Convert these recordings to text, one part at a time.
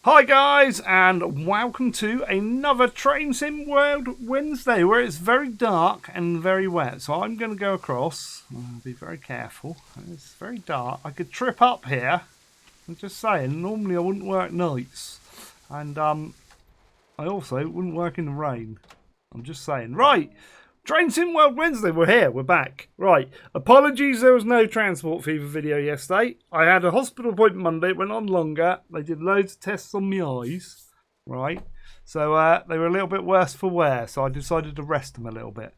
Hi guys, and welcome to another Train Sim World Wednesday where it's very dark and very wet. So I'm going to go across. I'll be very careful. It's very dark. I could trip up here. I'm just saying, normally I wouldn't work nights. And I also wouldn't work in the rain. I'm just saying. Right, Train Sim World Wednesday, we're here, we're back. Right, apologies there was no Transport Fever video yesterday. I had a hospital appointment Monday, it went on longer. They did loads of tests on my eyes, right? So they were a little bit worse for wear, so I decided to rest them a little bit.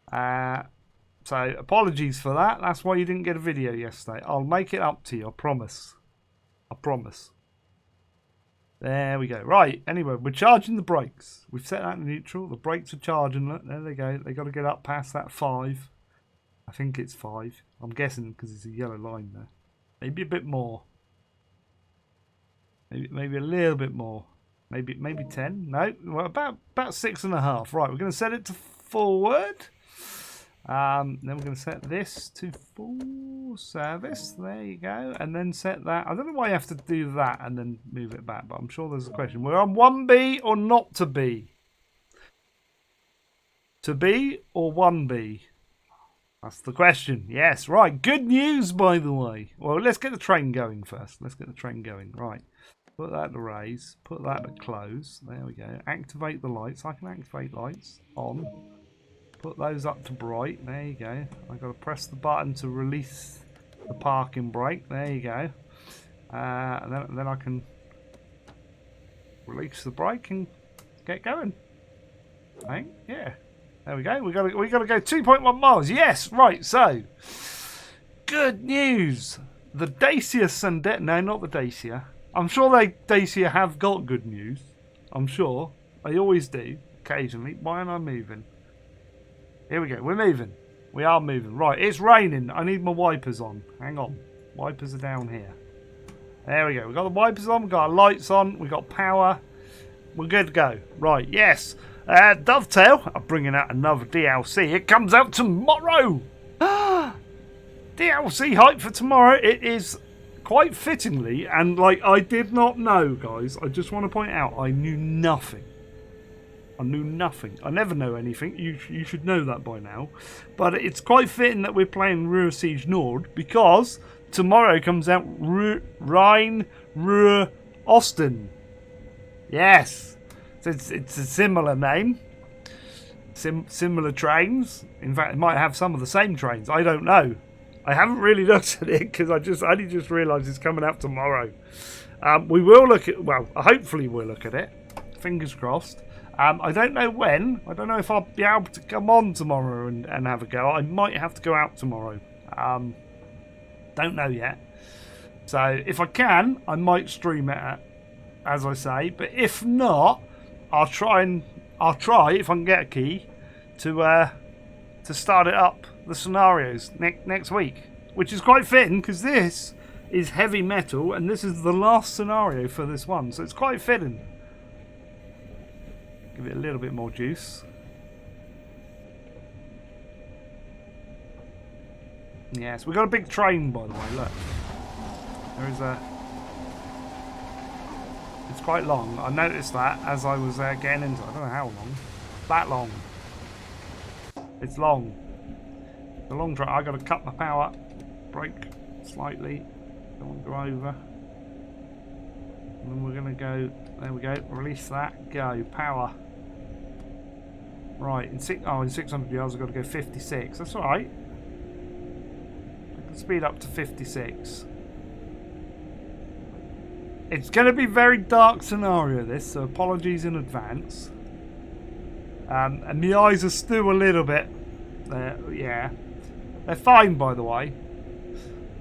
So apologies for that, that's why you didn't get a video yesterday. I'll make it up to you, I promise. I promise. There we go. Right, anyway, we're charging the brakes. We've set that in neutral. The brakes are charging. Look, there they go. They got to get up past that 5. I think it's 5. I'm guessing because there's a yellow line there. Maybe a bit more. Maybe a little bit more. Maybe 10. No, well, about 6.5. Right, we're going to set it to forward. Then we're going to set this to full service. There you go. And then set that. I don't know why you have to do that and then move it back, but I'm sure there's a question. We're on 1B or not to be? To be or 1B? That's the question. Yes, right. Good news, by the way. Well, let's get the train going first. Let's get the train going. Right. Put that to raise. Put that to close. There we go. Activate the lights. I can activate lights. On. Put those up to bright. There you go. I've got to press the button to release the parking brake. There you go. And then I can release the brake and get going. Right? Yeah. There we go. We got to go 2.1 miles. Yes. Right. So, good news. The Dacia Sandero. No, not the Dacia. I'm sure Dacia have got good news. I'm sure. They always do. Occasionally. Why am I moving? Here we go. We're moving. We are moving. Right. It's raining. I need my wipers on. Hang on. Wipers are down here. There we go. We've got the wipers on. We've got our lights on. We've got power. We're good to go. Right. Yes. Dovetail. I'm bringing out another DLC. It comes out tomorrow. DLC hype for tomorrow. It is quite fittingly. And like I did not know, guys. I just want to point out I knew nothing. I knew nothing. I never know anything. You should know that by now. But it's quite fitting that we're playing Ruhr-Sieg Nord because tomorrow comes out Ruhr-Osten. Yes. So it's a similar name. Similar trains. In fact, it might have some of the same trains. I don't know. I haven't really looked at it because I only just realised it's coming out tomorrow. We will look at... Well, hopefully we'll look at it. Fingers crossed. I don't know when. I don't know if I'll be able to come on tomorrow and have a go. I might have to go out tomorrow. Don't know yet. So if I can, I might stream it, as I say. But if not, I'll try if I can get a key to start it up the scenarios next week, which is quite fitting because this is heavy metal and this is the last scenario for this one, so it's quite fitting. Give it a little bit more juice. Yes, we've got a big train, by the way, look. There is a... It's quite long. I noticed that as I was getting into it. I don't know how long. That long. It's long. It's a long train. I've got to cut my power. Brake slightly. Don't want to go over. And then we're going to go... There we go. Release that. Go. Power. Right, in 600 yards I've got to go 56. That's alright. I can speed up to 56. It's going to be a very dark scenario, this, so apologies in advance. And my eyes are still a little bit... yeah. They're fine, by the way.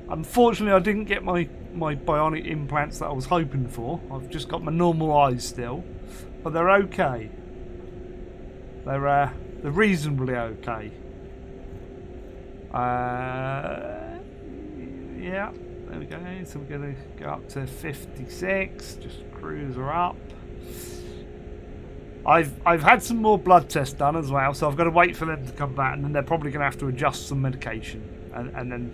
Unfortunately, I didn't get my bionic implants that I was hoping for. I've just got my normal eyes still. But they're okay. They're reasonably okay. Yeah, there we go. So we're going to go up to 56. Just cruise her up. I've had some more blood tests done as well, so I've got to wait for them to come back, and then they're probably going to have to adjust some medication, and then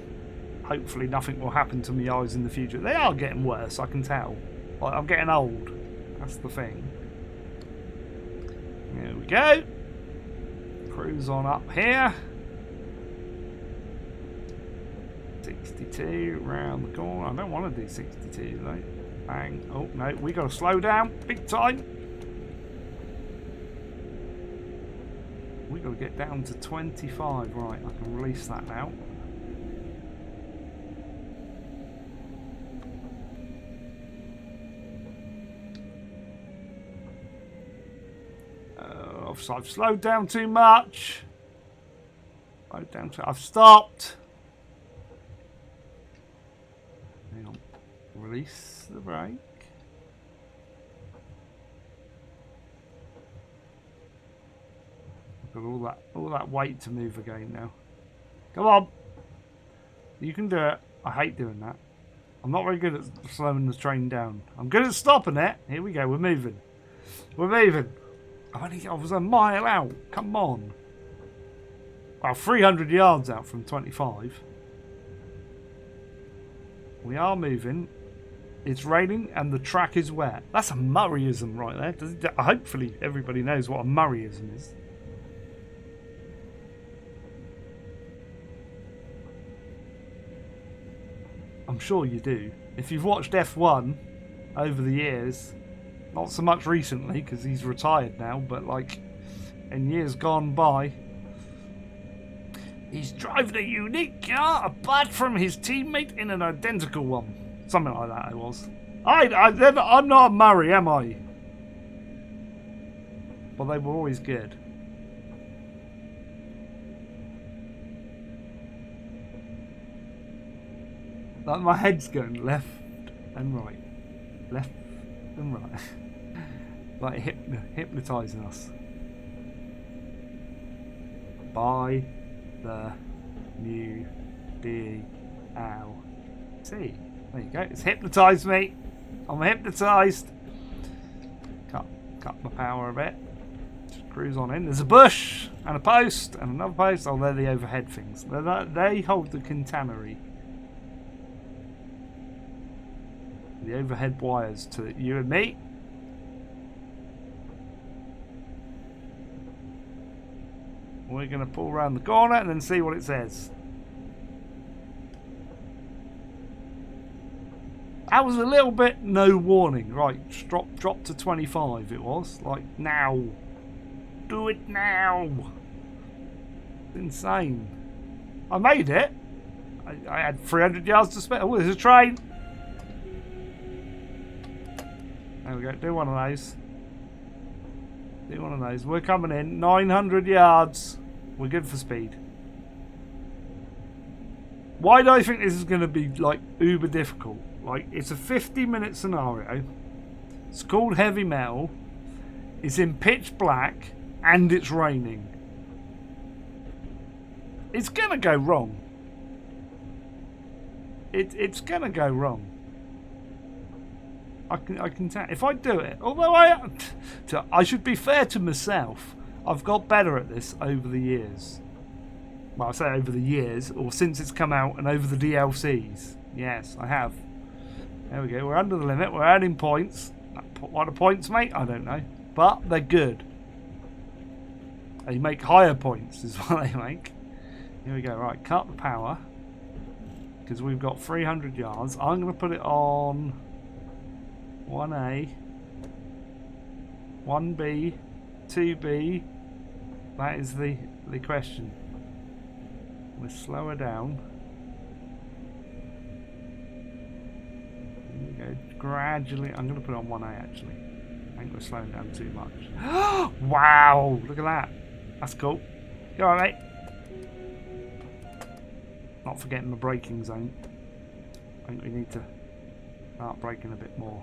hopefully nothing will happen to my eyes in the future. They are getting worse, I can tell. Like, I'm getting old. That's the thing. There we go. Cruise on up here. 62 round the corner. I don't want to do 62 though. Bang. Oh no, we got to slow down big time. We got to get down to 25. Right, I can release that now. I've slowed down too much. I've stopped. Hang on. Release the brake. I've got all that weight to move again now. Come on. You can do it. I hate doing that. I'm not very good at slowing the train down. I'm good at stopping it. Here we go. We're moving. We're moving. I was a mile out. Come on. Well, 300 yards out from 25. We are moving. It's raining and the track is wet. That's a Murrayism right there. Hopefully everybody knows what a Murrayism is. I'm sure you do. If you've watched F1 over the years, not so much recently because he's retired now, but like in years gone by, he's driving a unique car apart from his teammate in an identical one. Something like that it was. I'm not a Murray, am I? But they were always good. Like my head's going left and right. Left and right. Like hypnotising us. By the new DLC. There you go. It's hypnotised me. I'm hypnotised. Cut my power a bit. Just cruise on in. There's a bush and a post and another post. Oh, they're the overhead things. They hold the catenary. The overhead wires to you and me. We're going to pull around the corner and then see what it says. That was a little bit no warning. Right, drop to 25 it was. Like, now. Do it now. It's insane. I made it. I had 300 yards to spare. Oh, there's a train. There we go. Do one of those. Do one of those. We're coming in. 900 yards. We're good for speed. Why do I think this is going to be like uber difficult? Like, it's a 50-minute scenario. It's called heavy metal. It's in pitch black and it's raining. It's going to go wrong. It's going to go wrong. I can tell if I do it. Although I should be fair to myself. I've got better at this over the years. Well, I say over the years, or since it's come out, and over the DLCs. Yes, I have. There we go. We're under the limit. We're earning points. What are points, mate? I don't know, but they're good. They make higher points, is what they make. Here we go. Right, cut the power because we've got 300 yards. I'm going to put it on 1A, 1B, 2B. That is the question. We'll slow her down. There we go. Gradually. I'm going to put it on 1A actually. I think we're slowing down too much. Wow! Look at that. That's cool. Go on, mate. Not forgetting the braking zone. I think we need to start braking a bit more.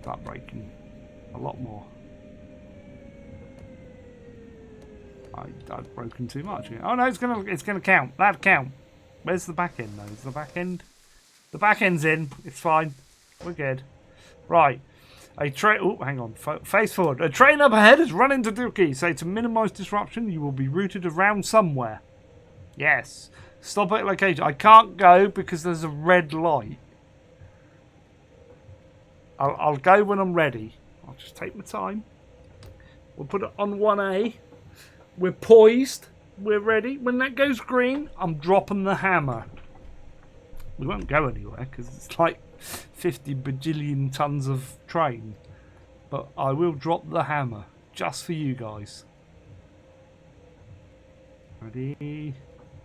Start braking a lot more. I've broken too much. Oh no, it's gonna count. That'd count. Where's the back end though? Is the back end? The back end's in. It's fine. We're good. Right. A train. Oh, hang on. Face forward. A train up ahead has run into Dookie. So to minimise disruption, you will be routed around somewhere. Yes. Stop at location. I can't go because there's a red light. I'll go when I'm ready. I'll just take my time. We'll put it on 1A. We're poised. We're ready. When that goes green, I'm dropping the hammer. We won't go anywhere because it's like 50 bajillion tons of train. But I will drop the hammer just for you guys. Ready?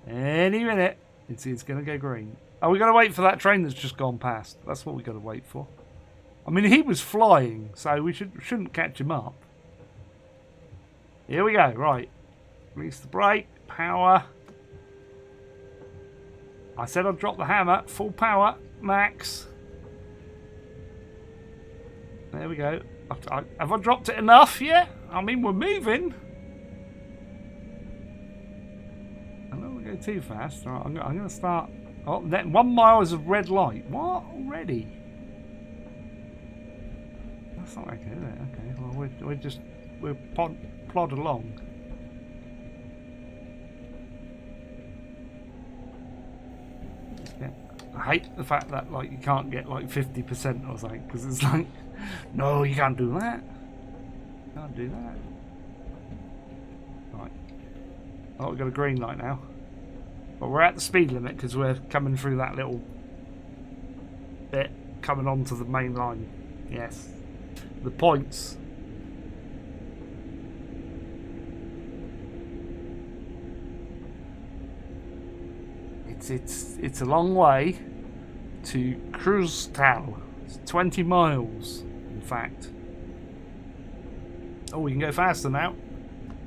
Any minute. It's going to go green. Oh, we got to wait for that train that's just gone past. That's what we got to wait for. I mean, he was flying, so we shouldn't catch him up. Here we go. Right. Release the brake. Power. I said I'd drop the hammer. Full power. Max. There we go. Have I dropped it enough yet? I mean, we're moving. I don't want to go too fast. Right, I'm going to start. Oh, 1 mile is a red light. What? Already? That's not okay, is it? Okay. Well, we'll plod along. Yeah. I hate the fact that like you can't get like 50% or something because it's like, no, you can't do that. Can't do that. Right. Oh, we've got a green light now. But we're at the speed limit because we're coming through that little bit coming onto the main line. Yes. The points. It's a long way to Ruhr-Sieg. It's 20 miles, in fact. Oh, we can go faster now.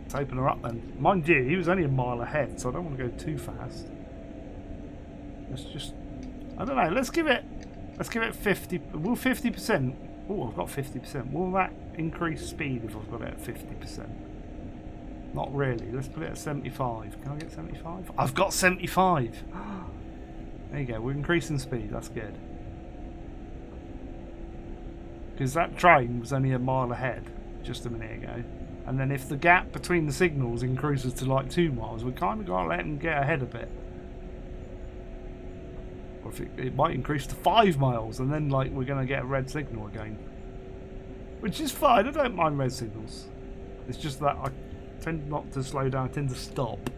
Let's open her up then. Mind you, he was only a mile ahead, so I don't want to go too fast. Let's just, I don't know. Let's give it 50. Will 50%? Oh, I've got 50%. Will that increase speed if I've got it at 50%? Not really. Let's put it at 75. Can I get 75? I've got 75. There you go. We're increasing speed. That's good. Because that train was only a mile ahead just a minute ago. And then if the gap between the signals increases to like 2 miles, we kind of got to let them get ahead a bit. Or if it might increase to 5 miles and then like we're going to get a red signal again. Which is fine. I don't mind red signals. It's just that I tend not to slow down. I tend to stop.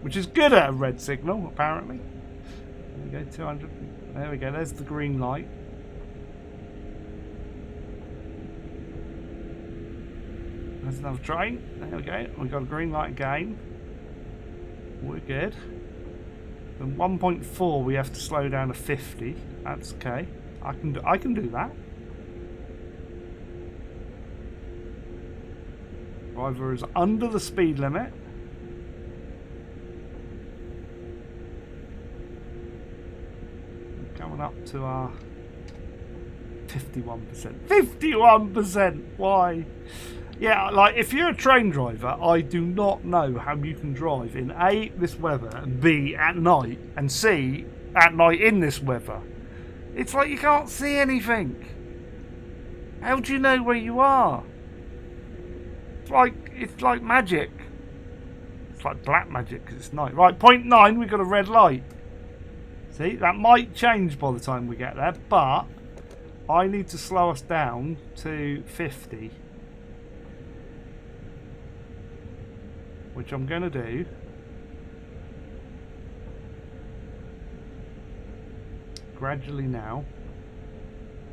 Which is good at a red signal, apparently. There we go, 200. There we go. There's the green light. There's another train. There we go. We've got a green light again. We're good. Then 1.4 we have to slow down to 50. That's okay. I can do that. Driver is under the speed limit. Coming up to our 51%. 51%! Why? Yeah, like if you're a train driver, I do not know how you can drive in A, this weather, and B, at night, and C, at night in this weather. It's like you can't see anything. How do you know where you are? It's like magic. It's like black magic because it's night. Right, 0.9, we've got a red light. See, that might change by the time we get there, but I need to slow us down to 50. Which I'm going to do. Gradually now.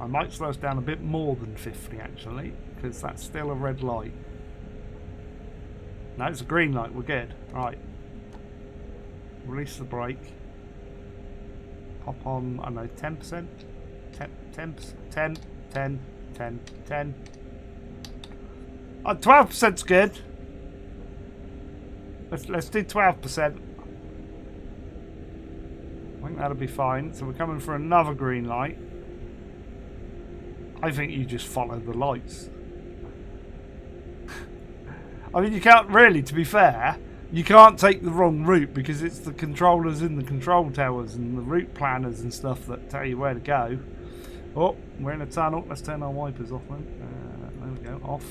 I might slow us down a bit more than 50 actually, because that's still a red light. No, it's a green light, we're good. Right. Release the brake. Pop on, I don't know, 10%? 10%? 10. 12%'s good. Let's do 12%. I think that'll be fine. So we're coming for another green light. I think you just follow the lights. I mean, you can't really, to be fair, you can't take the wrong route because it's the controllers in the control towers and the route planners and stuff that tell you where to go. Oh, we're in a tunnel. Let's turn our wipers off then. There we go, off.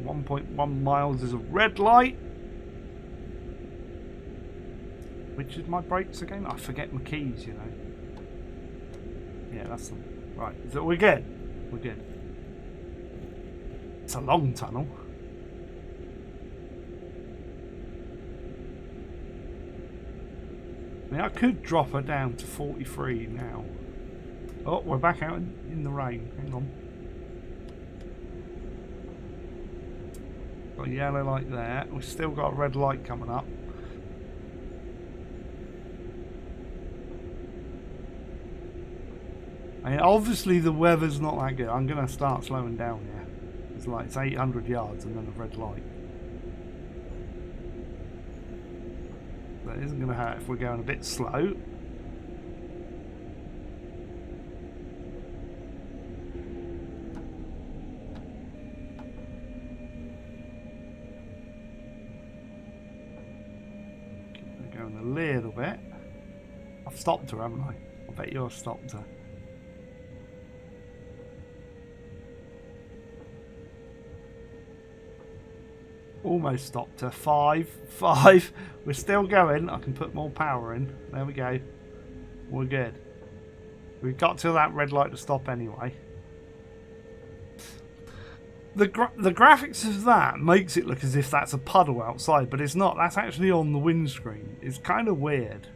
1.1 miles is a red light. Which is my brakes again? I forget my keys, you know. Yeah, that's them. Right, so we're good. We're good. It's a long tunnel. I mean, I could drop her down to 43 now. Oh, we're back out in the rain. Hang on. Got a yellow light there. We've still got a red light coming up. I mean, obviously the weather's not that good. I'm going to start slowing down here. It's like it's 800 yards and then a red light. That isn't going to hurt if we're going a bit slow. We're going a little bit. I've stopped her, haven't I? I bet you've stopped her. Almost stopped her. Five. We're still going. I can put more power in. There we go. We're good. We've got to that red light to stop anyway. The graphics of that makes it look as if that's a puddle outside, but it's not. That's actually on the windscreen. It's kind of weird.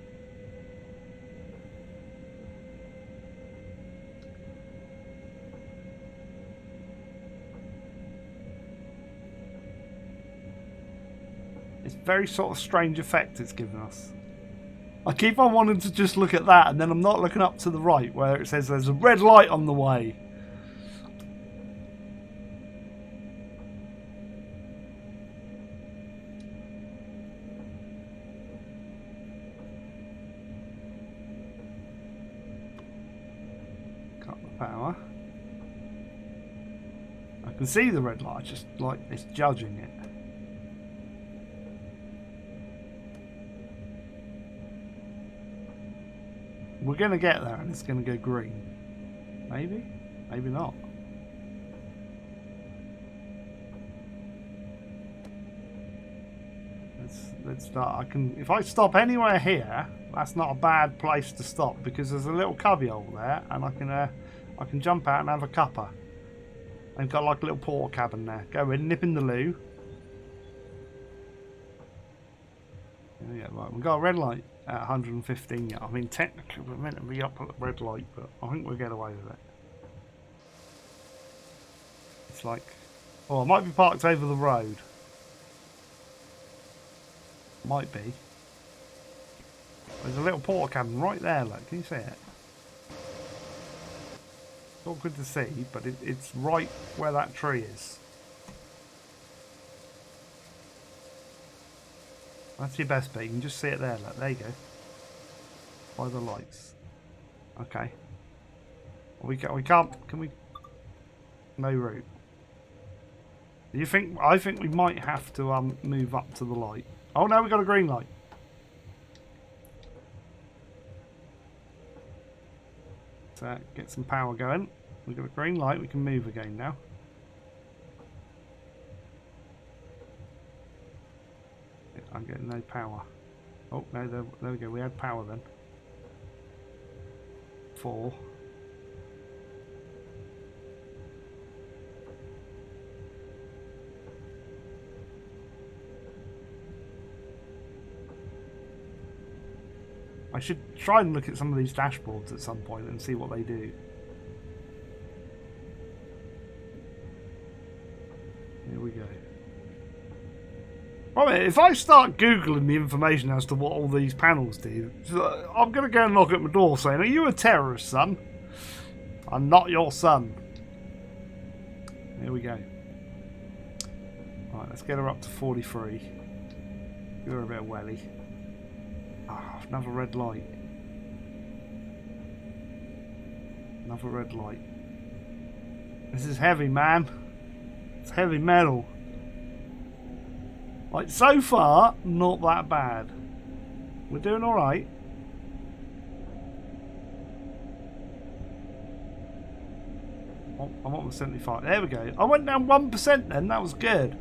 It's very sort of strange effect it's given us. I keep on wanting to just look at that, and then I'm not looking up to the right where it says there's a red light on the way. Cut the power. I can see the red light, just like it's judging it. We're going to get there and it's going to go green. Maybe? Maybe not. Let's start. If I stop anywhere here, that's not a bad place to stop because there's a little cubbyhole there and I can jump out and have a cuppa. I've got like a little porter cabin there. Go in, nip in the loo. Yeah, right, we've got a red light at 115. I mean, technically we're meant to be up at the red light, but I think we'll get away with it. It's like, oh, I might be parked over the road. Might be. There's a little porter cabin right there, look. Can you see it? It's not good to see, but it's right where that tree is. That's your best bet. You can just see it there. Look, there you go. By the lights. Okay. We can't. Can we? No route. Do you think? I think we might have to move up to the light. Oh no, we got a green light. So get some power going. We've got a green light. We can move again now. I'm getting no power. Oh, no, there we go. We had power then. 4. I should try and look at some of these dashboards at some point and see what they do. Here we go. Right, if I start Googling the information as to what all these panels do, I'm going to go and knock at my door saying, are you a terrorist, son? I'm not your son. Here we go. Right, let's get her up to 43. Give her a bit of welly. Ah, another red light. Another red light. This is heavy, man. It's heavy metal. Like, so far, not that bad. We're doing alright. Oh, I'm on 75. There we go. I went down 1% then. That was good.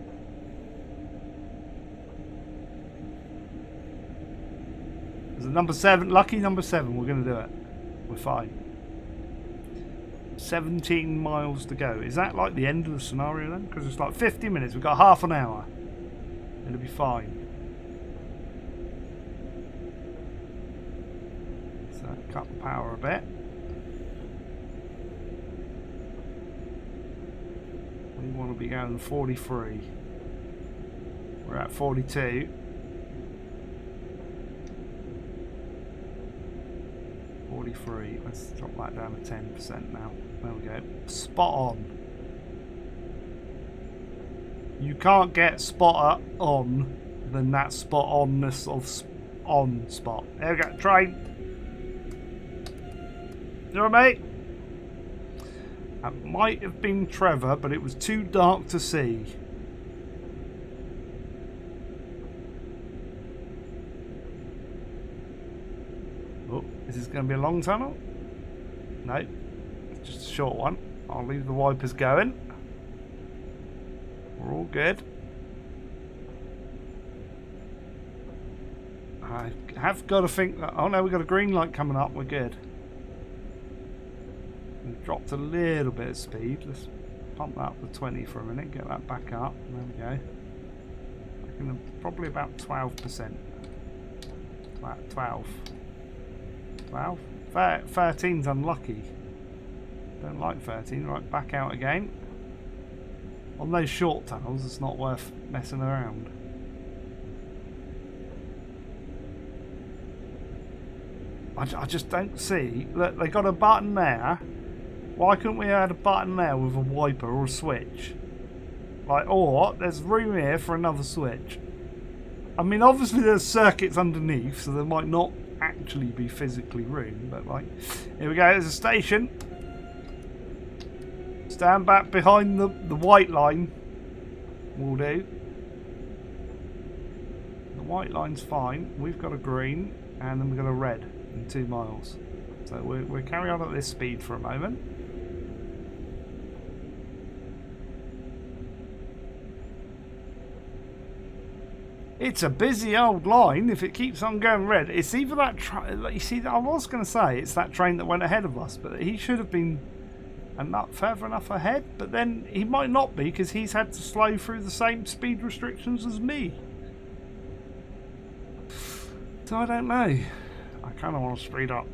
Is it number 7? Lucky number 7. We're going to do it. We're fine. 17 miles to go. Is that like the end of the scenario then? Because it's like 50 minutes. We've got half an hour. It'll be fine. So cut the power a bit. We want to be going 43. We're at 42. 43. Let's drop that down to 10% now. There we go. Spot on. You can't get spot on than that spot onness of on spot. There we go. Train. You all right, mate? That might have been Trevor, but it was too dark to see. Oh, is this going to be a long tunnel? No, it's just a short one. I'll leave the wipers going. We're all good. I have got to think that... Oh no, we've got a green light coming up. We're good. We've dropped a little bit of speed. Let's pump that up to 20 for a minute. Get that back up. There we go. I reckon probably about 12%. 12. 12? 13's unlucky. Don't like 13. Right, back out again. On those short tunnels, it's not worth messing around. I just don't see. Look, they got a button there. Why couldn't we have had a button there with a wiper or a switch? Like, or there's room here for another switch. I mean, obviously there's circuits underneath, so there might not actually be physically room. But like, here we go. There's a station. Stand back behind the white line. Will do. The white line's fine. We've got a green, and then we've got a red in 2 miles. So we'll carry on at this speed for a moment. It's a busy old line. If it keeps on going red, it's either that you see, I was going to say it's that train that went ahead of us, but he should have been further enough ahead. But then he might not be because he's had to slow through the same speed restrictions as me. So I don't know. I kind of want to speed up.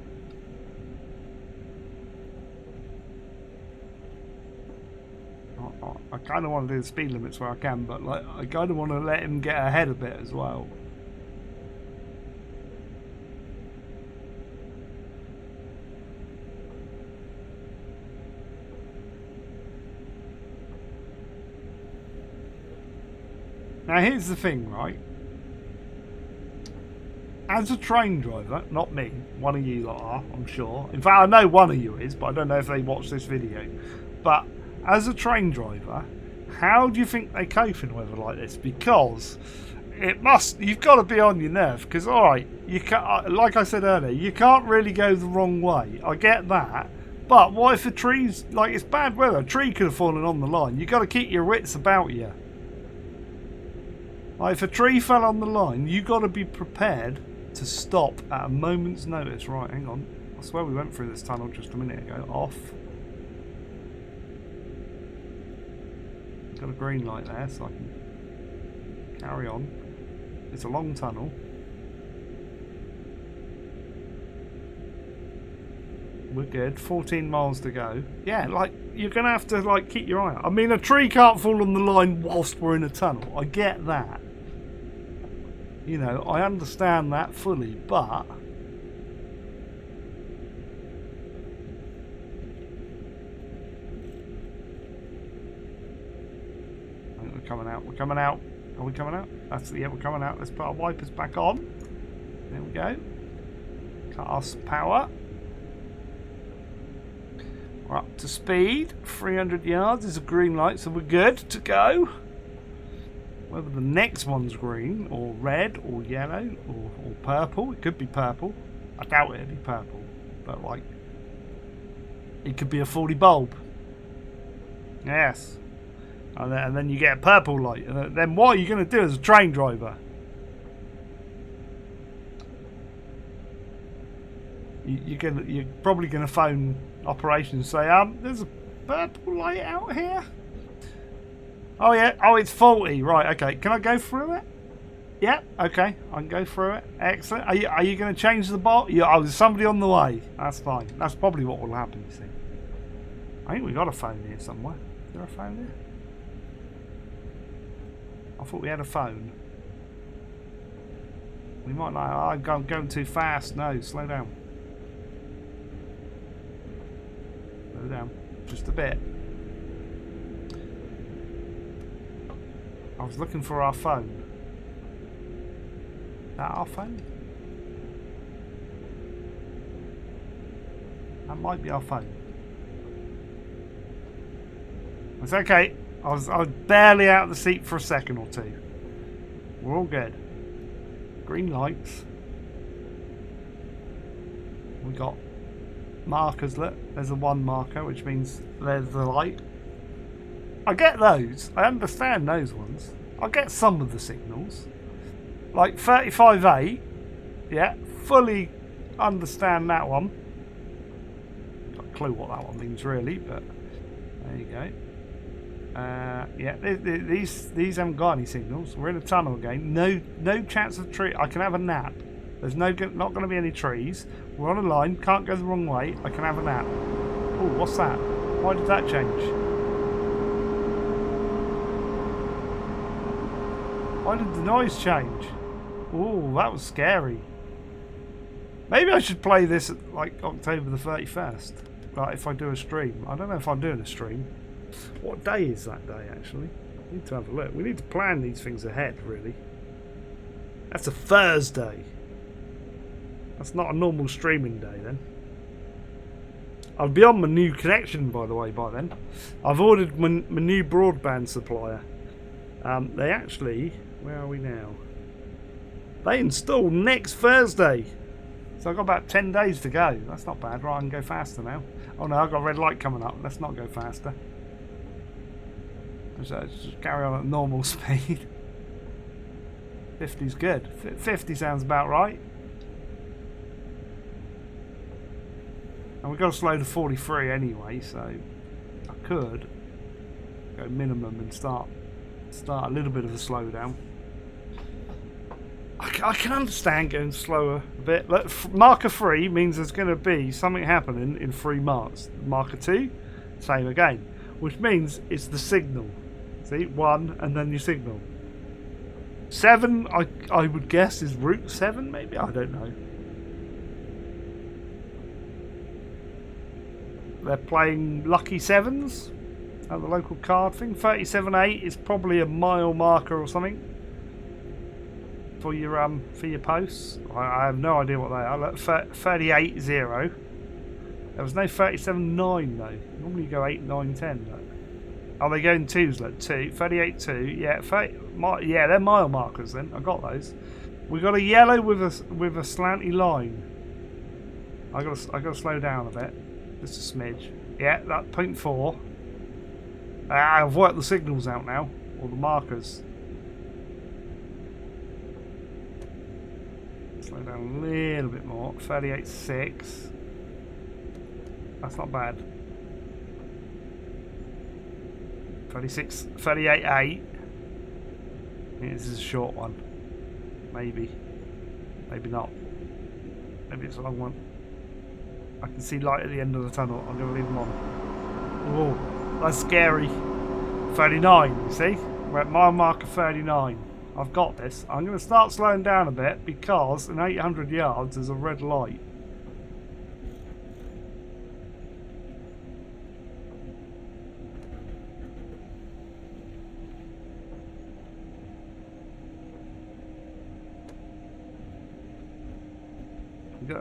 I kind of want to do the speed limits where I can, but like I kind of want to let him get ahead a bit as well. Now here's the thing, right? As a train driver, not me, one of you lot are, I'm sure. In fact, I know one of you is, but I don't know if they watch this video. But as a train driver, how do you think they cope in weather like this? Because you've got to be on your nerve. Because, alright, you can't, like I said earlier, you can't really go the wrong way. I get that. But what if a tree's, like, it's bad weather, a tree could have fallen on the line. You've got to keep your wits about you. Like, if a tree fell on the line, you've got to be prepared to stop at a moment's notice. Right, hang on. I swear we went through this tunnel just a minute ago. Off. Got a green light there, so I can carry on. It's a long tunnel. We're good. 14 miles to go. Yeah, like, you're going to have to, like, keep your eye out. I mean, a tree can't fall on the line whilst we're in a tunnel. I get that. You know, I understand that fully, but... I think we're coming out. We're coming out. Are we coming out? Yeah, we're coming out. Let's put our wipers back on. There we go. Cut our power. We're up to speed. 300 yards is a green light, so we're good to go. Whether the next one's green, or red, or yellow, or purple. It could be purple. I doubt it'd be purple. But, like, it could be a 40 bulb. Yes. And then you get a purple light. And then what are you going to do as a train driver? You're probably gonna phone operations and say, there's a purple light out here. Oh yeah. Oh, it's faulty. Right. Okay. Can I go through it? Yeah. Okay. I can go through it. Excellent. Are you going to change the bolt? Yeah. Oh, there's somebody on the way. That's fine. That's probably what will happen. You see. I think we got a phone here somewhere. Is there a phone here? I thought we had a phone. We might not. I'm going too fast. No, slow down. Slow down. Just a bit. I was looking for our phone. Is that our phone? That might be our phone. It's okay. I was barely out of the seat for a second or two. We're all good. Green lights. We got markers. Look, there's a 1 marker, which means there's the light. I get those. I understand those ones. I get some of the signals. Like 35.8. Yeah, fully understand that one. Got a clue what that one means really, but there you go. Yeah, these haven't got any signals. We're in a tunnel again. No chance of tree. I can have a nap. There's not going to be any trees. We're on a line. Can't go the wrong way. I can have a nap. Oh, what's that? Why did that change? Why did the noise change? Oh, that was scary. Maybe I should play this at like October the 31st. Right, if I do a stream. I don't know if I'm doing a stream. What day is that day, actually? I need to have a look. We need to plan these things ahead, really. That's a Thursday. That's not a normal streaming day, then. I'll be on my new connection, by the way, by then. I've ordered my new broadband supplier. They actually... Where are we now? They install next Thursday. So I've got about 10 days to go. That's not bad. Right, I can go faster now. Oh no, I've got a red light coming up. Let's not go faster. Just carry on at normal speed. 50's good. 50 sounds about right. And we've got to slow to 43 anyway, so I could go minimum and start a little bit of a slowdown. I can understand going slower a bit. Look, marker 3 means there's going to be something happening in 3 marks. Marker 2, same again, which means it's the signal. See, 1 and then your signal. 7, I would guess, is route 7 maybe? I don't know. They're playing lucky 7s at the local card thing. 37.8 is probably a mile marker or something for your posts. I have no idea what they are. Look, 38.0. There was no 37.9 though. Normally you go 8, 9, 10. Look. Oh, they go in 2s. Look, 2, 38.2. Yeah, yeah, they're mile markers. Then I got those. We got a yellow with a slanty line. I gotta slow down a bit, just a smidge. Yeah, that 0.4. I've worked the signals out now, or the markers. Slow down a little bit more. 38.6. That's not bad. 38.8. This is a short one. Maybe. Maybe not. Maybe it's a long one. I can see light at the end of the tunnel. I'm going to leave them on. Oh, that's scary. 39, you see? We're at mile marker 39. I've got this. I'm going to start slowing down a bit because in 800 yards there's a red light.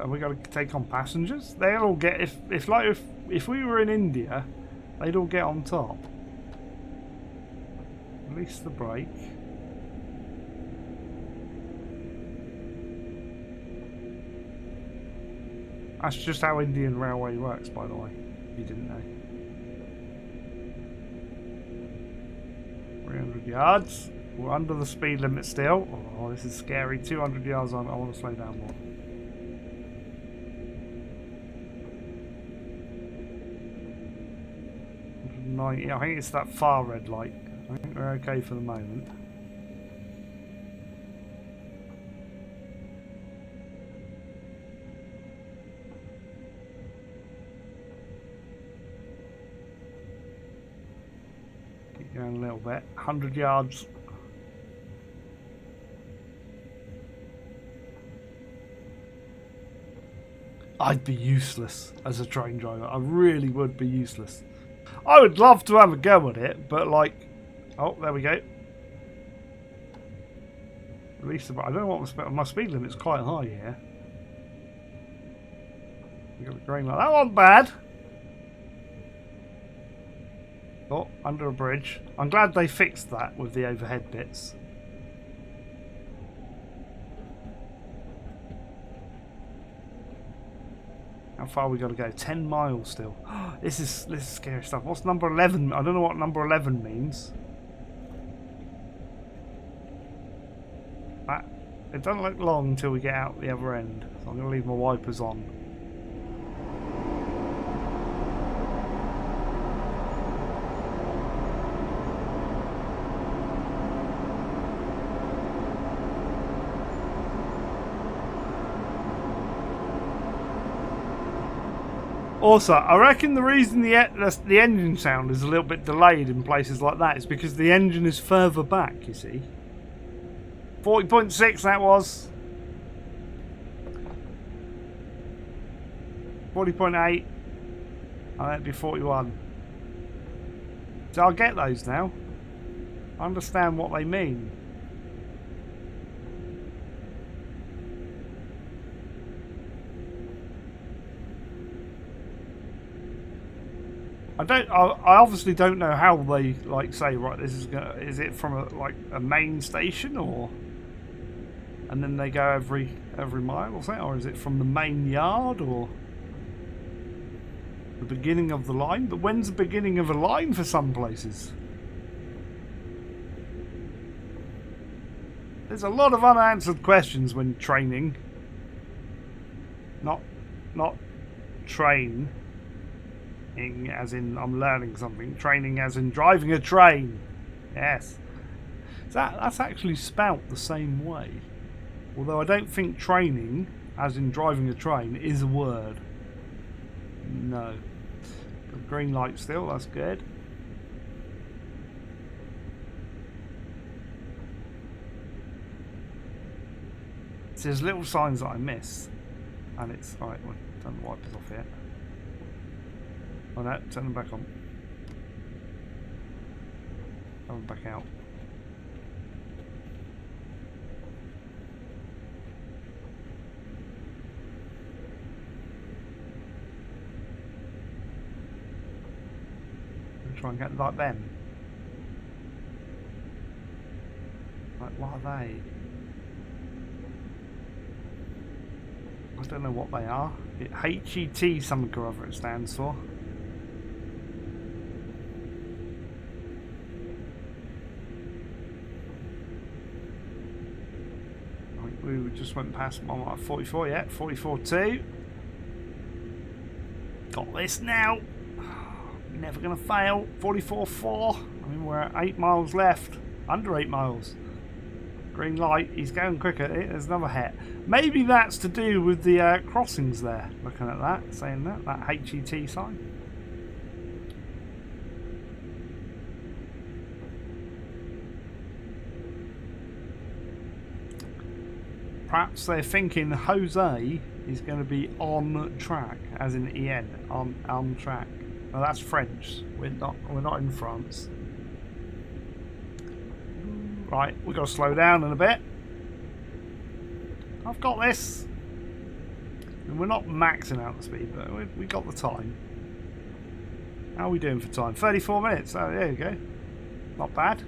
We got to take on passengers. They'll all get if we were in India, they'd all get on top. Release the brake. That's just how Indian Railway works, by the way. If you didn't know. 300 yards. We're under the speed limit still. Oh, this is scary. 200 yards on. I want to slow down more. 90. I think it's that far red light. I think we're okay for the moment. Keep going a little bit. 100 yards. I'd be useless as a train driver. I really would be useless. I would love to have a go at it, but like... Oh, there we go. At least I don't know what my speed limit's quite high here. We got the green light. That wasn't bad. Oh, under a bridge. I'm glad they fixed that with the overhead bits. How far we got to go? 10 miles still. This is scary stuff. What's number 11? I don't know what number 11 means. It doesn't look long until we get out the other end. So I'm going to leave my wipers on. Also, I reckon the reason the engine sound is a little bit delayed in places like that is because the engine is further back, you see. 40.6 that was. 40.8. Oh, that'd be 41. So I'll get those now. I understand what they mean. I obviously don't know how they like say, right, this is gonna, is it from a main station, or and then they go every mile or something, or is it from the main yard, or the beginning of the line? But when's the beginning of a line for some places? There's a lot of unanswered questions when training. Not train. As in I'm learning something. Training as in driving a train. Yes. That's actually spelt the same way. Although I don't think training as in driving a train is a word. No. Got green light still, that's good. So there's little signs that I miss. And it's alright, we'll turn the wipers off here. Oh no, turn them back on. Turn them back out. I'll try and get like them. Like, what are they? I don't know what they are. HET something or other it stands for. We just went past 44, yeah, 44.2. Got this now. Never gonna fail. 44.4. I mean, we're at 8 miles left. Under 8 miles. Green light. He's going quicker. There's another het. Maybe that's to do with the crossings there. Looking at that, saying that HET sign. Perhaps they're thinking Jose is going to be on track, as in EN, on track. Well, that's French. We're not in France. Right, we've got to slow down in a bit. I've got this. And we're not maxing out the speed, but we got the time. How are we doing for time? 34 minutes. Oh, there you go. Not bad.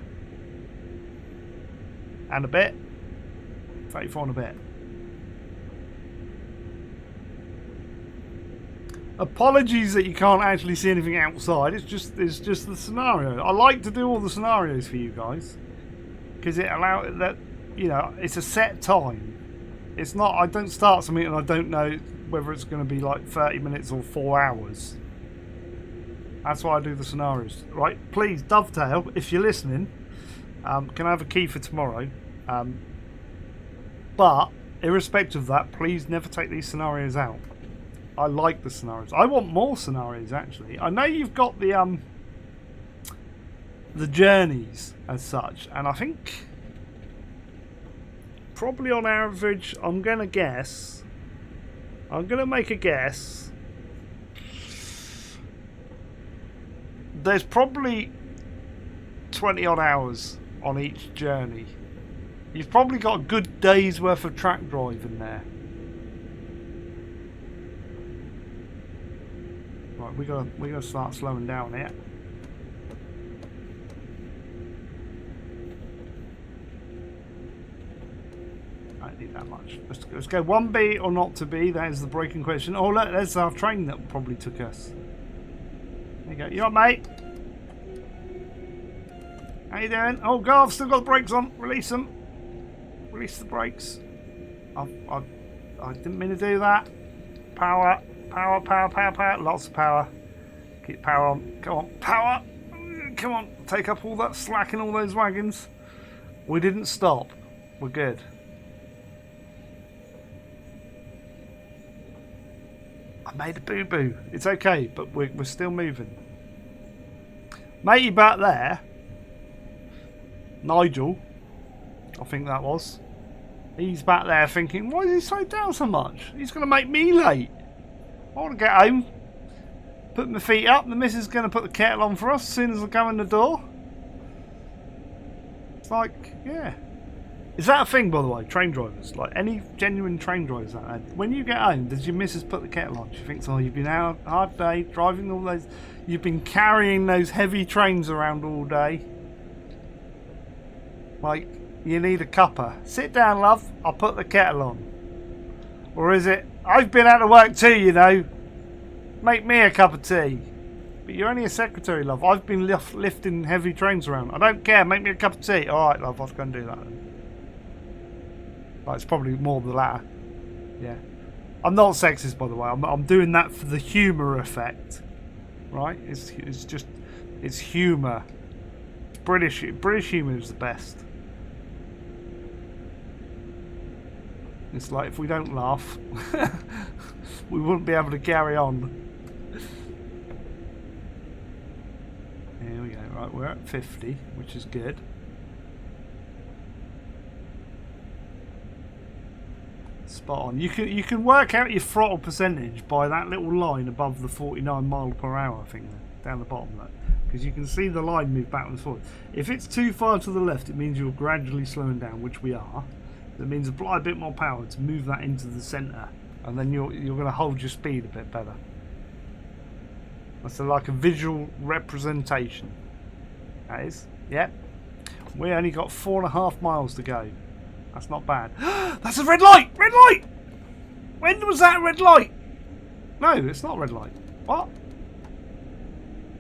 And a bit. 34 and a bit. Apologies that you can't actually see anything outside. It's just the scenario. I like to do all the scenarios for you guys because it allows that, you know, it's a set time. It's not, I don't start something and I don't know whether it's going to be like 30 minutes or 4 hours. That's why I do the scenarios. Right, please, Dovetail, if you're listening, can I have a key for tomorrow? But, irrespective of that, please never take these scenarios out. I like the scenarios. I want more scenarios, actually. I know you've got the journeys as such, and I think probably on average, I'm going to make a guess. There's probably 20 odd hours on each journey. You've probably got a good day's worth of track drive in there. Right, we gotta start slowing down here. I don't need that much. Let's go 1B or not to B. That is the breaking question. Oh look, there's our train that probably took us. There you go. You up, mate? How you doing? Oh God, I've still got the brakes on. Release them. Release the brakes. I didn't mean to do that. Power. Power, power, power, power. Lots of power. Keep power on. Come on. Power. Come on. Take up all that slack in all those wagons. We didn't stop. We're good. I made a boo-boo. It's okay, but we're still moving. Matey back there, Nigel, I think that was. He's back there thinking, why is he slowed down so much? He's going to make me late. I want to get home, put my feet up. The missus is going to put the kettle on for us as soon as I go in the door. It's like, yeah. Is that a thing, by the way, train drivers? Like, any genuine train drivers out there, when you get home, does your missus put the kettle on? She thinks, oh, you've been out, hard day, driving all those, you've been carrying those heavy trains around all day. Like, you need a cuppa. Sit down, love, I'll put the kettle on. Or is it, I've been out of work too, you know. Make me a cup of tea. But you're only a secretary, love. I've been lifting heavy trains around. I don't care, make me a cup of tea. Alright, love, I'll go and do that then. Like, it's probably more the latter. Yeah. I'm not sexist, by the way. I'm doing that for the humour effect. Right? It's just, it's humour. British humour is the best. It's like, if we don't laugh, we wouldn't be able to carry on. Here we go. Right, we're at 50, which is good. Spot on. You can work out your throttle percentage by that little line above the 49 mile per hour thing down the bottom there, because you can see the line move back and forth. If it's too far to the left, it means you're gradually slowing down, which we are. That means apply a bit more power to move that into the centre, and then you're going to hold your speed a bit better. That's like a visual representation. That is. Yep. We only got 4.5 miles to go. That's not bad. That's a red light! Red light! When was that red light? No, it's not a red light. What?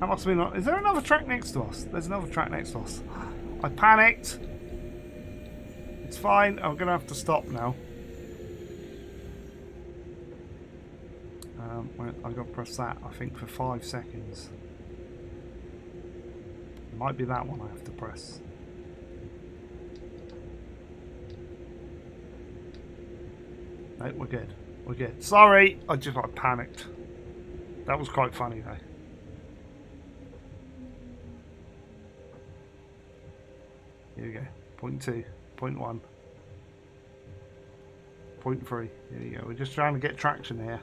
That must have been... Is there another track next to us? There's another track next to us. I panicked. It's fine. I'm going to have to stop now. I've got to press that, I think, for 5 seconds. It might be that one I have to press. No, we're good. We're good. Sorry, I panicked. That was quite funny though. Here we go. 0.2, 0.1, 0.3. Here you go. We're just trying to get traction here.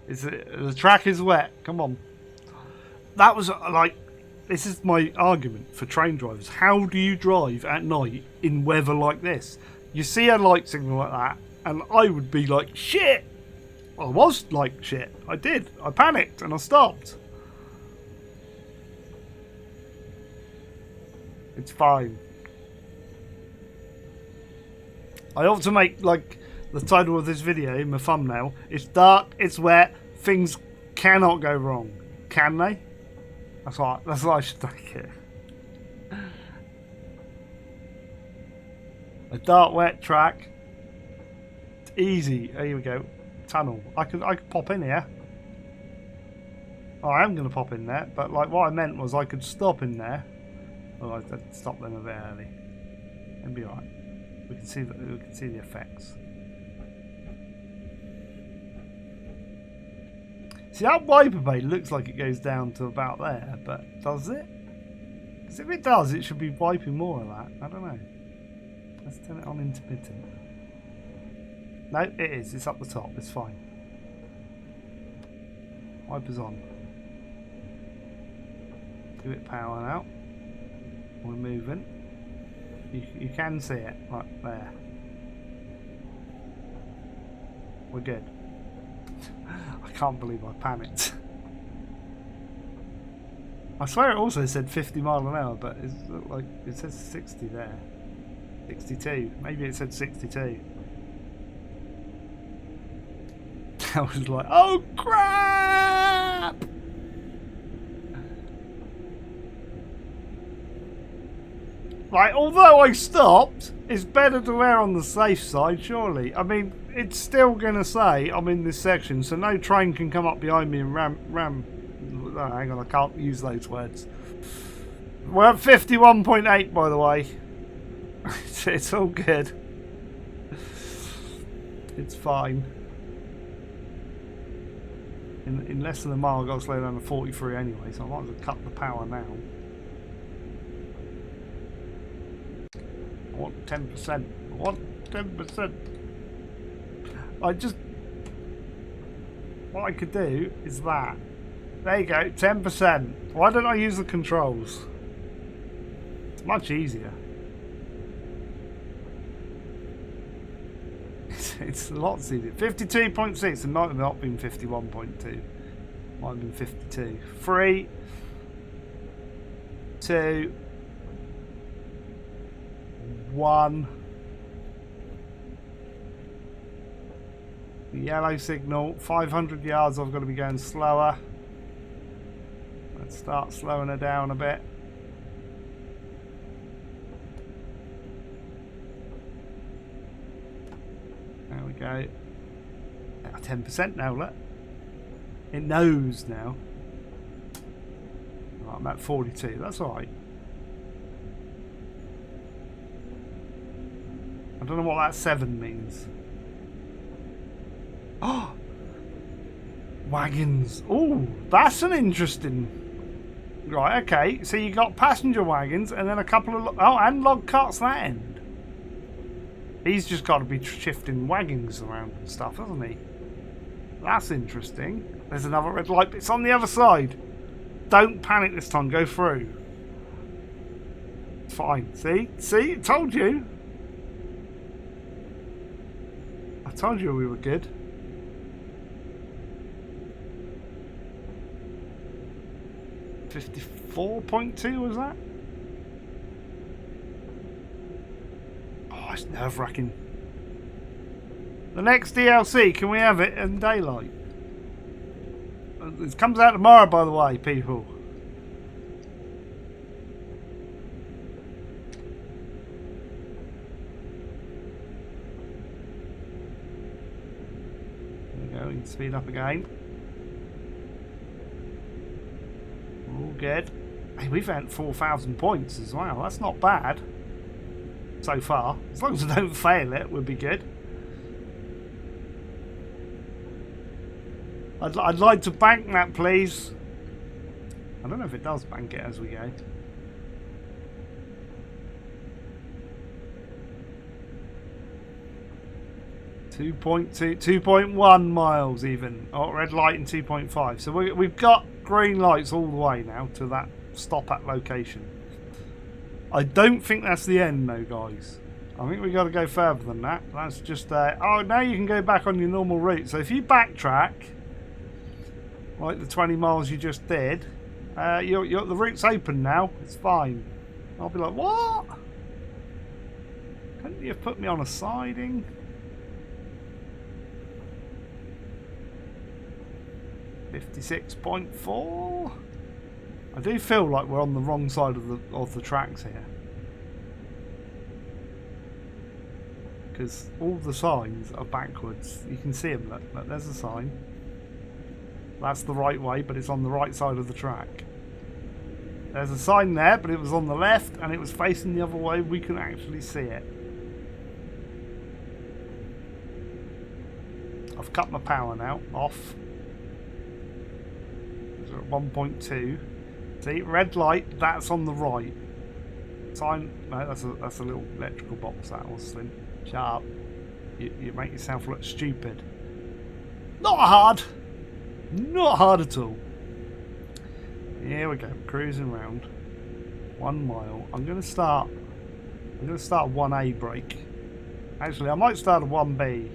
The track is wet. Come on. That was like, this is my argument for train drivers. How do you drive at night in weather like this? You see a light signal like that, and I would be like, shit. I was like, shit. I did. I panicked and I stopped. It's fine. I ought to make, like, the title of this video, my thumbnail. It's dark, it's wet, things cannot go wrong. Can they? That's what I should take it. A dark, wet track. It's easy. Here we go. Tunnel. I could pop in here. Oh, I am going to pop in there, but like what I meant was I could stop in there. Oh, I'd stop them a bit early. It'd be alright. We can see the effects. See, that wiper blade looks like it goes down to about there, but does it? Because if it does, it should be wiping more of that. I don't know. Let's turn it on intermittent. No, it is. It's up the top. It's fine. Wipers on. Give it power now. We're moving. You can see it right there. We're good. I can't believe I panicked. I swear it also said 50 miles an hour, but it's like it says 60 there. 62. Maybe it said 62. I was like, oh crap! Like, although I stopped, it's better to err on the safe side, surely. I mean, it's still going to say I'm in this section, so no train can come up behind me and ram. Oh, hang on, I can't use those words. We're at 51.8, by the way. It's all good. It's fine. In less than a mile, I've got to slow down to 43 anyway, so I might as well cut the power now. I want 10%. I want 10%. What I could do is that. There you go, 10%. Why don't I use the controls? It's much easier. It's a lot easier. 52.6, it might have not been 51.2. Might have been 52. 3, 2, 1. The yellow signal. 500 yards, I've got to be going slower. Let's start slowing her down a bit. There we go. 10% now, look. It knows now. Right, I'm at 42. That's alright. I don't know what that 7 means. Oh! Wagons. Oh, that's an interesting... Right, okay. So you got passenger wagons and then a couple of... Oh, and log carts that end. He's just got to be shifting wagons around and stuff, hasn't he? That's interesting. There's another red light. It's on the other side. Don't panic this time. Go through. Fine. See? See? I told you. I told you we were good. 54.2 was that? Oh, it's nerve-wracking. The next DLC, can we have it in daylight? It comes out tomorrow, by the way, people. There we go, we can speed up again. All good. Hey, we've earned 4,000 points as well. That's not bad. So far. As long as I don't fail it, we'll be good. I'd like to bank that, please. I don't know if it does bank it as we go. $2.1 miles even. Oh, red light and 2.5. So we've got green lights all the way now to that stop at location. I don't think that's the end though, guys. I think we've got to go further than that. That's just... oh, now you can go back on your normal route. So if you backtrack, like the 20 miles you just did, the route's open now. It's fine. I'll be like, what? Couldn't you have put me on a siding? $56.4. I do feel like we're on the wrong side of the tracks here, because all the signs are backwards. You can see them. Look, there's a sign. That's the right way, but it's on the right side of the track. There's a sign there, but it was on the left and it was facing the other way. We can actually see it. I've cut my power now, off. It's at 1.2. See, red light, that's on the right. Sign, no, that's a little electrical box, that was Slim. Shut up. You make yourself look stupid. Not hard! Not hard at all. Here we go, cruising round. 1 mile. I'm gonna start a 1A brake. Actually, I might start a 1B.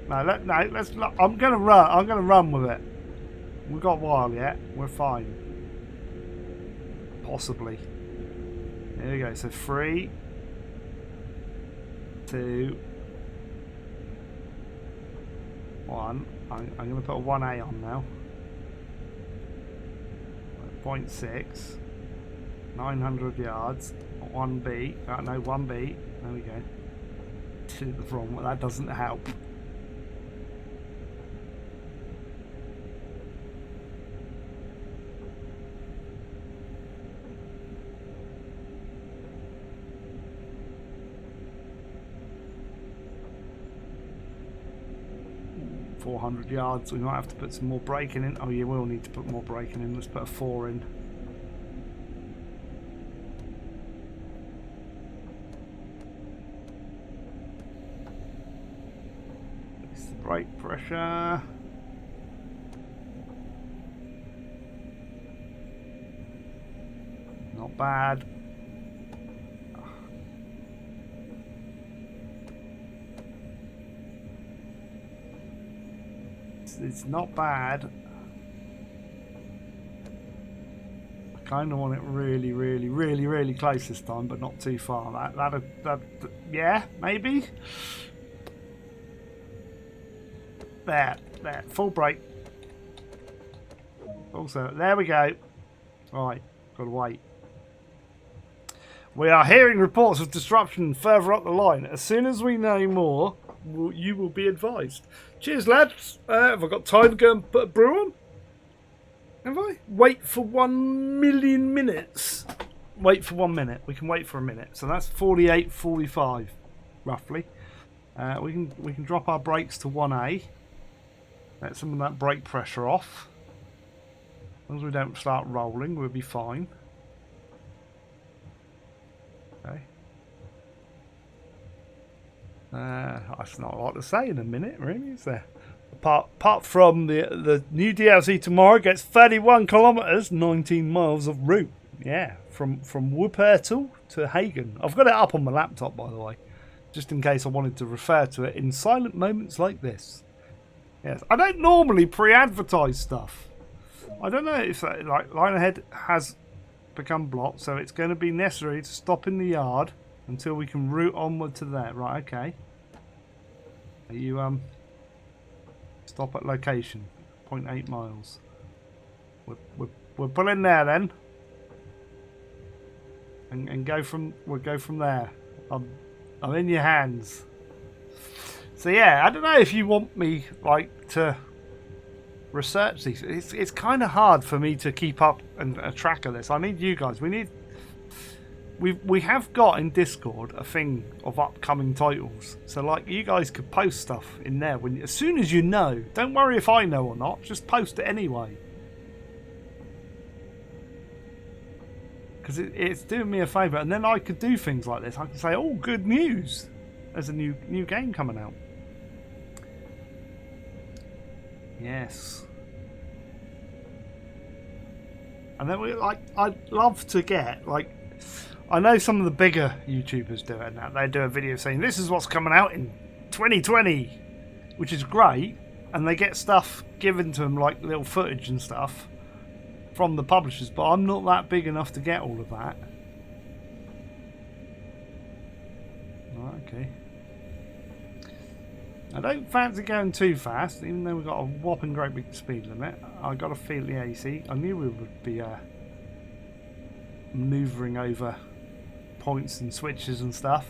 No, I'm gonna run with it. We've got a while yet. We're fine. Possibly. There we go. So 3, 2, 1. I'm going to put a 1A on now. 0.6. 900 yards. 1B. No, 1B. There we go. To the wrong. That doesn't help. .400 yards. We might have to put some more braking in. Oh, you will need to put more braking in. Let's put a 4 in. It's the brake pressure. Not bad. It's not bad. I kind of want it really close this time, but not too far. That yeah, maybe. There, full brake. Also, there we go. Right, gotta wait. We are hearing reports of disruption further up the line. As soon as we know more, you will be advised. Cheers, lads. Have I got time to go and put a brew on? Have I? Wait for 1 million minutes. Wait for 1 minute. We can wait for a minute. So that's 48.45, roughly. We can drop our brakes to 1A. Let some of that brake pressure off. As long as we don't start rolling, we'll be fine. Okay. That's not a lot to say in a minute, really, is there? Apart from the new DLC tomorrow gets 31 kilometres, 19 miles of route. Yeah, from Wuppertal to Hagen. I've got it up on my laptop, by the way, just in case I wanted to refer to it in silent moments like this. Yes, I don't normally pre-advertise stuff. I don't know if that, like, line ahead has become blocked, so it's going to be necessary to stop in the yard until we can route onward to there. Right, okay. Are you stop at location 0.8 miles. We're pulling there then, and we'll go from there. I'm in your hands. So yeah, I don't know if you want me like to research these. It's kind of hard for me to keep up and a track of this. I need you guys. We have got in Discord a thing of upcoming titles, so like you guys could post stuff in there as soon as you know. Don't worry if I know or not, just post it anyway, because it's doing me a favour, and then I could do things like this. I can say, oh, good news, there's a new game coming out. Yes. And then I'd love to get, like, I know some of the bigger YouTubers do it now. They do a video saying this is what's coming out in 2020, which is great, and they get stuff given to them, like little footage and stuff from the publishers, but I'm not that big enough to get all of that. Right, okay. I don't fancy going too fast, even though we've got a whopping great big speed limit. I got a feel the AC. I knew we would be manoeuvring over points and switches and stuff.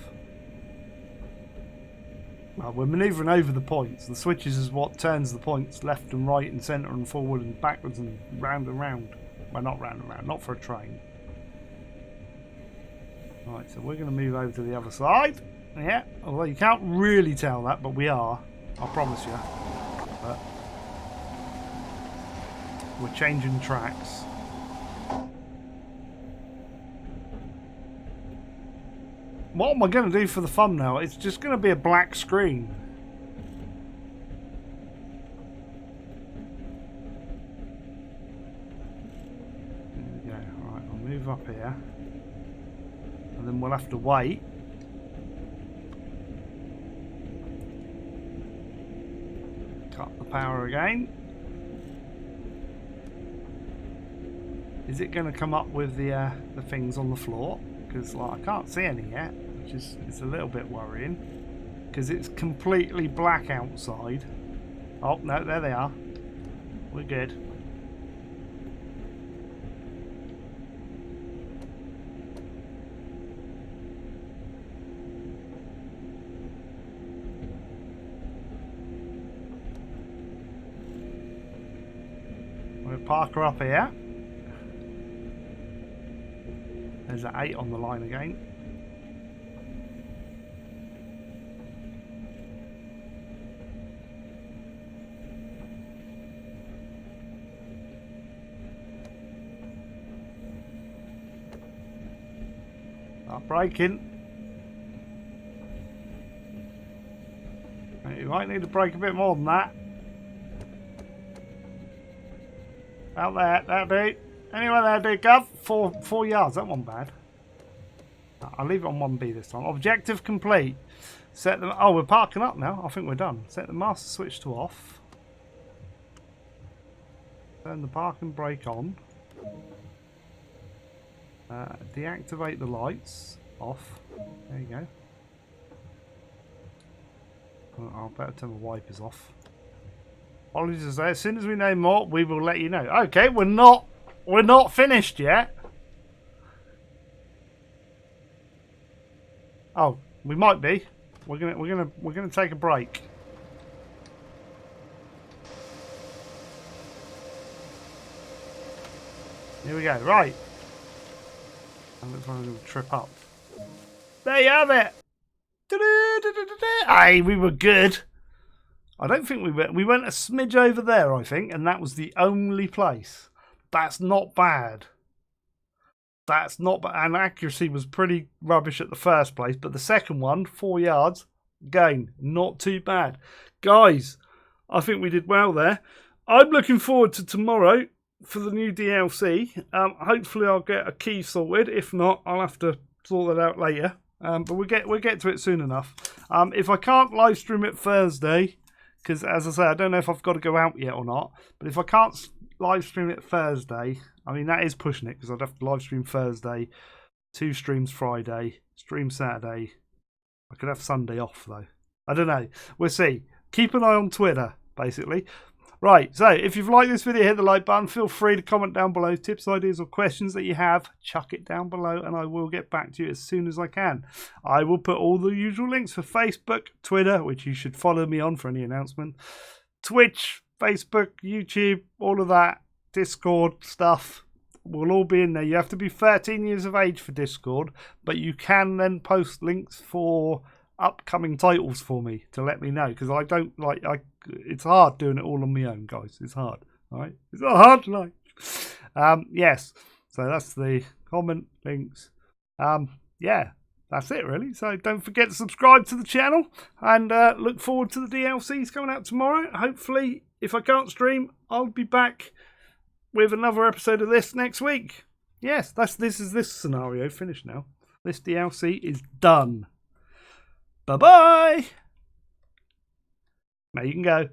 We're manoeuvring over the points. The switches is what turns the points left and right and centre and forward and backwards and round and round. Well, not round and round, not for a train. Right, so we're going to move over to the other side. Yeah, although you can't really tell that, but we are. I promise you. But we're changing tracks. What am I going to do for the thumbnail? It's just going to be a black screen. There we go. Right, I'll move up here. And then we'll have to wait. Cut the power again. Is it going to come up with the things on the floor? Because like I can't see any yet, which is it's a little bit worrying. Because it's completely black outside. Oh no, there they are. We're good. We'll park her up here. There's an 8 on the line again. Start braking. You might need to brake a bit more than that. Out there, that'll do. Anyway, there, do, Gov. 4 yards, that wasn't bad. I'll leave it on 1B this time. Objective complete. Set them. Oh, we're parking up now. I think we're done. Set the master switch to off. Turn the parking brake on. Deactivate the lights. Off. There you go. Oh, I'll better turn the wipers off. Apologies there. As soon as we know more, we will let you know. Okay, we're not finished yet. Oh, we might be. We're gonna take a break. Here we go. Right. And looks like a little trip up. There you have it. Hey, we were good. I don't think we went. We went a smidge over there, I think, and that was the only place. That's not bad. That's not bad. And accuracy was pretty rubbish at the first place, but the second one, 4 yards, again, not too bad. Guys, I think we did well there. I'm looking forward to tomorrow for the new DLC. Hopefully I'll get a key sorted. If not, I'll have to sort that out later. But we'll get to it soon enough. If I can't live stream it Thursday, because as I say, I don't know if I've got to go out yet or not, but if I can't live stream it Thursday, I mean, that is pushing it, because I'd have to live stream Thursday, 2 streams Friday, stream Saturday. I could have Sunday off, though. I don't know. We'll see. Keep an eye on Twitter, basically. Right, so if you've liked this video, hit the like button. Feel free to comment down below. Tips, ideas, or questions that you have, chuck it down below, and I will get back to you as soon as I can. I will put all the usual links for Facebook, Twitter, which you should follow me on for any announcement, Twitch, Facebook, YouTube, all of that, Discord stuff will all be in there. You have to be 13 years of age for Discord, but you can then post links for upcoming titles for me to let me know, because I don't like it's hard doing it all on my own, guys. It's hard. All right, it's not hard tonight. Yes, so that's the comment links. Yeah, that's it really. So don't forget to subscribe to the channel, and look forward to the DLCs coming out tomorrow. Hopefully, if I can't stream, I'll be back with another episode of this next week. Yes, this scenario finished now. This DLC is done. Bye-bye. Now you can go.